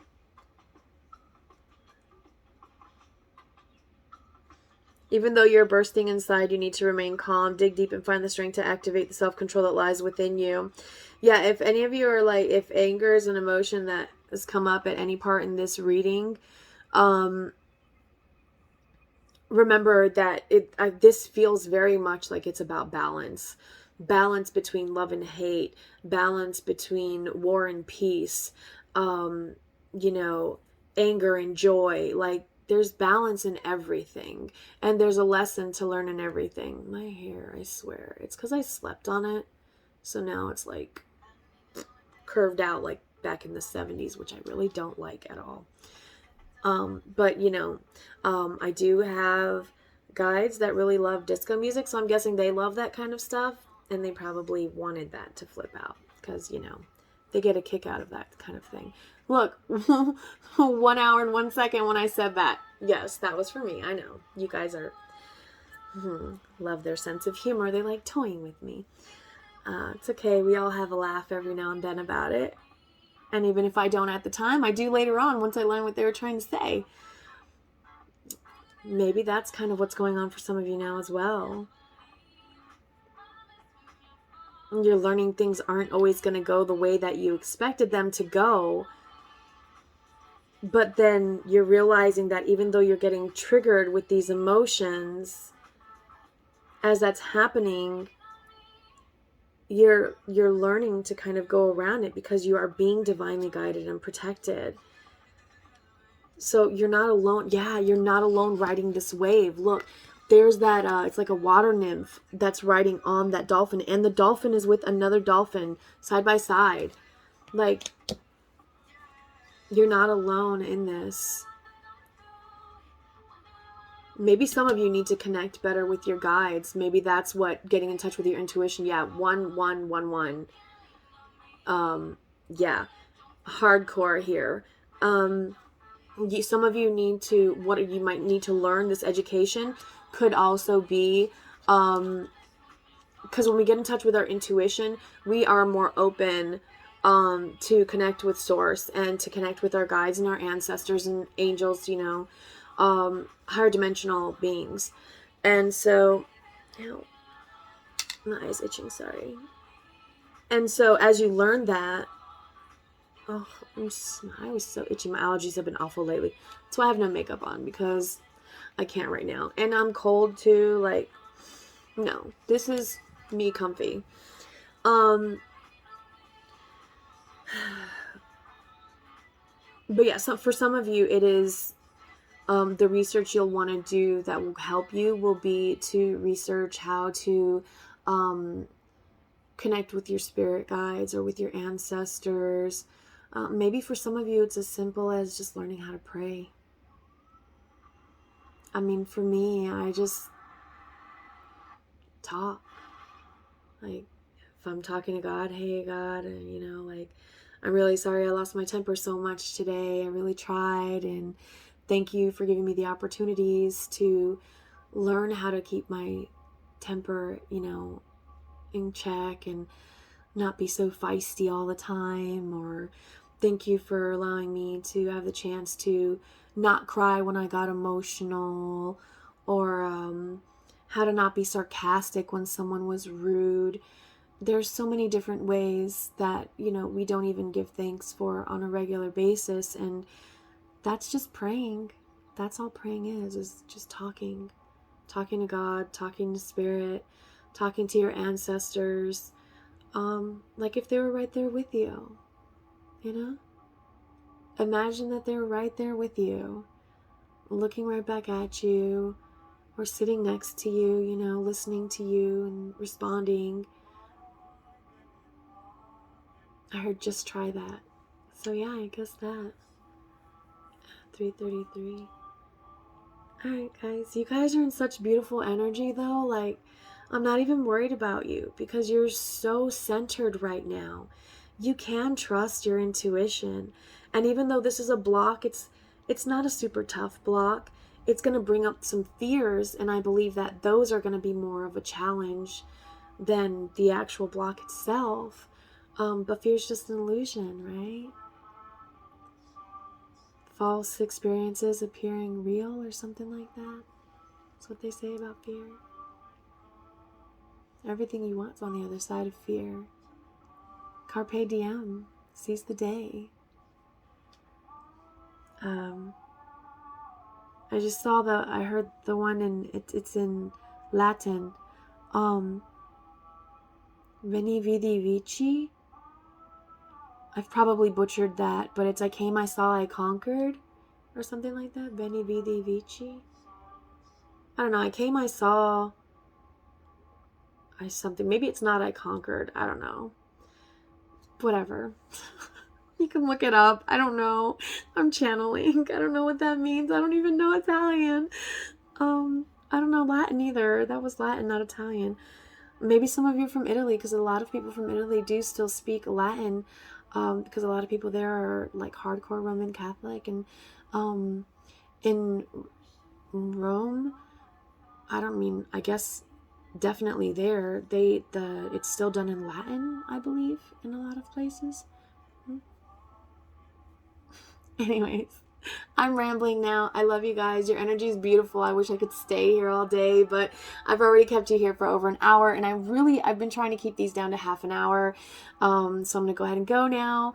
Even though you're bursting inside, you need to remain calm, dig deep, and find the strength to activate the self-control that lies within you. Yeah, if any of you are like, if anger is an emotion that has come up at any part in this reading, remember that this feels very much like it's about balance. Balance between love and hate. Balance between war and peace. You know, anger and joy. Like, there's balance in everything. And there's a lesson to learn in everything. My hair, I swear. It's because I slept on it. So now it's like curved out like back in the 70s, which I really don't like at all. But you know, I do have guides that really love disco music, so I'm guessing they love that kind of stuff, and they probably wanted that to flip out because, you know, they get a kick out of that kind of thing. Look, 1 hour and 1 second when I said that. Yes, that was for me. I know. You guys are love their sense of humor. They like toying with me. It's okay. We all have a laugh every now and then about it. And even if I don't at the time, I do later on once I learn what they were trying to say. Maybe that's kind of what's going on for some of you now as well. You're learning things aren't always going to go the way that you expected them to go. But then you're realizing that even though you're getting triggered with these emotions, as that's happening, you're learning to kind of go around it because you are being divinely guided and protected. So you're not alone. Yeah, you're not alone riding this wave. Look, there's that, it's like a water nymph that's riding on that dolphin, and the dolphin is with another dolphin side by side. Like, you're not alone in this. Maybe some of you need to connect better with your guides. Maybe that's what getting in touch with your intuition. Yeah, 1111. Yeah, hardcore here. Some of you need to, what you might need to learn, this education could also be, because when we get in touch with our intuition, we are more open to connect with source and to connect with our guides and our ancestors and angels, you know, higher dimensional beings. And so, ow, my eye's itching, sorry. And so as you learn that, oh, I was so itchy. My allergies have been awful lately. That's why I have no makeup on, because I can't right now. And I'm cold too. Like, no, this is me comfy. But yeah, so for some of you, it is the research you'll want to do that will help you will be to research how to connect with your spirit guides or with your ancestors. Maybe for some of you, it's as simple as just learning how to pray. I mean, for me, I just talk. Like, if I'm talking to God, hey, God, and, you know, like, I'm really sorry I lost my temper so much today. I really tried, and thank you for giving me the opportunities to learn how to keep my temper, you know, in check and not be so feisty all the time. Or thank you for allowing me to have the chance to not cry when I got emotional, or how to not be sarcastic when someone was rude. There's so many different ways that, you know, we don't even give thanks for on a regular basis, and that's just praying. That's all praying is just talking to God, talking to spirit, talking to your ancestors, like if they were right there with you, you know? Imagine that they were right there with you, looking right back at you, or sitting next to you, you know, listening to you and responding. I heard just try that. So yeah, I guess that. 3:33. Alright guys, you guys are in such beautiful energy though. Like, I'm not even worried about you because you're so centered right now. You can trust your intuition. And even though this is a block, it's not a super tough block. It's going to bring up some fears, and I believe that those are going to be more of a challenge than the actual block itself. But fear's just an illusion, right? False experiences appearing real or something like that. That's what they say about fear. Everything you want's on the other side of fear. Carpe diem. Seize the day. I just saw I heard the one it's in Latin. Veni vidi vici. I've probably butchered that, but it's I came, I saw, I conquered, or something like that. Veni vidi vici. I don't know. I came, I saw, I something. Maybe it's not I conquered. I don't know. whatever. You can look it up. I don't know. I'm channeling. I don't know what that means. I don't even know Italian. I don't know Latin either. That was Latin, not Italian. Maybe some of you are from Italy, because a lot of people from Italy do still speak Latin, because a lot of people there are like hardcore Roman Catholic. And in Rome, I guess definitely there, it's still done in Latin, I believe, in a lot of places. Anyways, I'm rambling now. I love you guys. Your energy is beautiful. I wish I could stay here all day, but I've already kept you here for over an hour, and I've been trying to keep these down to half an hour. So I'm going to go ahead and go now.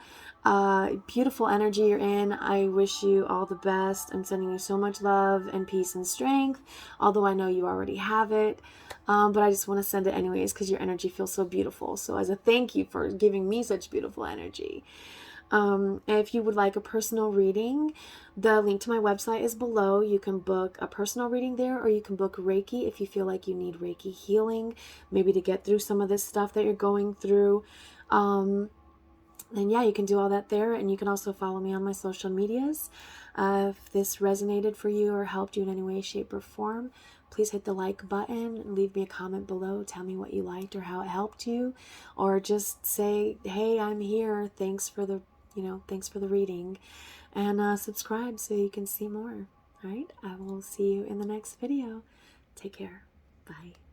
Beautiful energy you're in. I wish you all the best. I'm sending you so much love and peace and strength, although I know you already have it. But I just want to send it anyways because your energy feels so beautiful. So as a thank you for giving me such beautiful energy. If you would like a personal reading, the link to my website is below. You can book a personal reading there, or you can book Reiki if you feel like you need Reiki healing, maybe to get through some of this stuff that you're going through. And yeah, you can do all that there, and you can also follow me on my social medias. If this resonated for you or helped you in any way, shape, or form, please hit the like button and leave me a comment below. Tell me what you liked or how it helped you, or just say, hey, I'm here. Thanks for the reading, and subscribe so you can see more. All right, I will see you in the next video. Take care. Bye.